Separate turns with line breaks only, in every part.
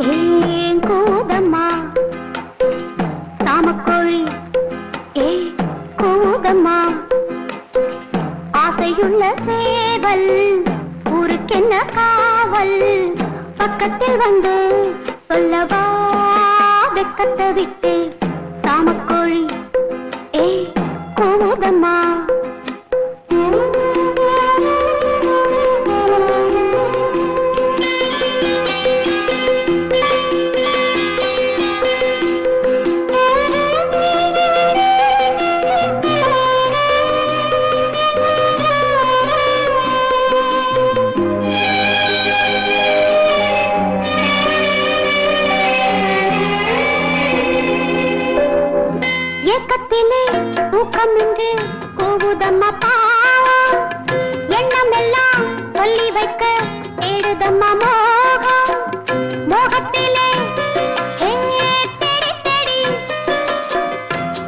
ஏன் கூதம்மா சாமக்கோழி ஏன் கூதம்மா ஆசையுள்ள சேவல் ஊருக்கென்ன காவல் பக்கத்தில் வந்து சொல்லவா வெக்கத்தை விட்டு சாமக்கோழி ஏன் கூதம்மா ஏக்கத்திலே தூக்கமின்றி கூவுதம்மா பாவம் எண்ணமெல்லாம் சொல்லி வைக்க தேடுதம்மா மோகம் மோகத்திலே தேடி தேடி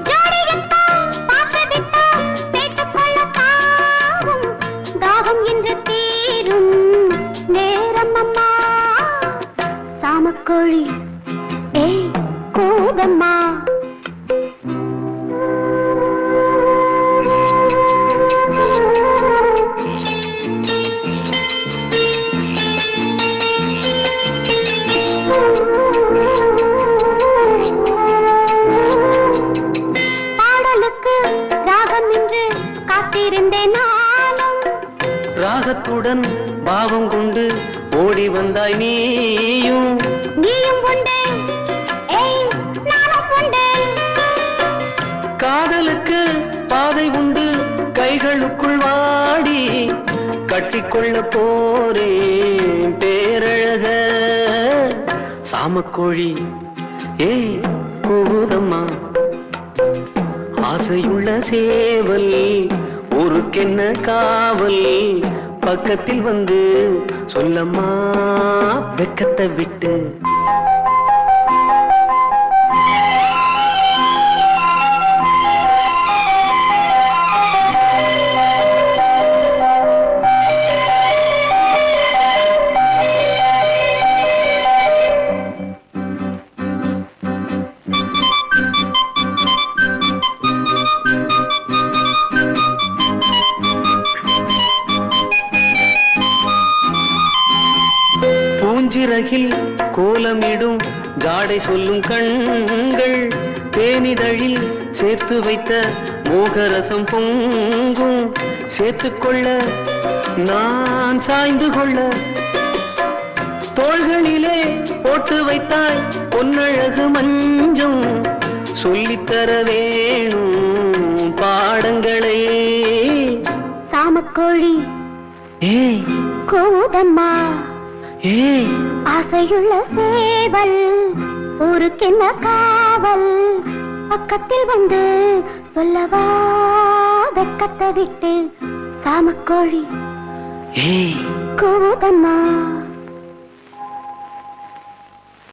ஜோடியத்தான் பார்த்ததிட்டா கேட்டுக்கொள்ள தாவும் தாகம் என்று தீரும் நேரம் அம்மா சாமக்கோழி ஏய் கூதம்மா
ராகத்துடன் பாவம் கொண்டு ஓடி வந்தாய் நீயும்
உண்டு நானும் உண்டு
காதலுக்கு பாதை உண்டு கைகளுக்குள் வாடி கட்டிக்கொள்ள போரே பேரழக சாமக்கோழி ஏய் கூதம்மா ஆசையுள்ள சேவல் ஊருக்கென்ன காவல் பக்கத்தில் வந்து சொல்லம்மா வெக்கத்தை விட்டு பூஞ்சிறகில் கோலமிடும் ஜாடை சொல்லும் கண்கள் தேனிதழில் சேர்த்து வைத்த மோகரசம் பொங்கும் சேர்த்துக்கொள்ள நான் சாய்ந்து கொள்ள தோள்களிலே போட்டு வைத்தாய் பொன்னழகு மஞ்சம் சொல்லித்தர வேணும் பாடங்களே
சாமக்கோழி
ஏய்
கூதம்மா
ஏய்
ஆசையுள்ள சேவல் ஊருக்கென்ன காவல் பக்கத்தில் வந்து சொல்லவா வெக்கத்தை விட்டு சாமக்கோழி
ஏய்
கூதம்மா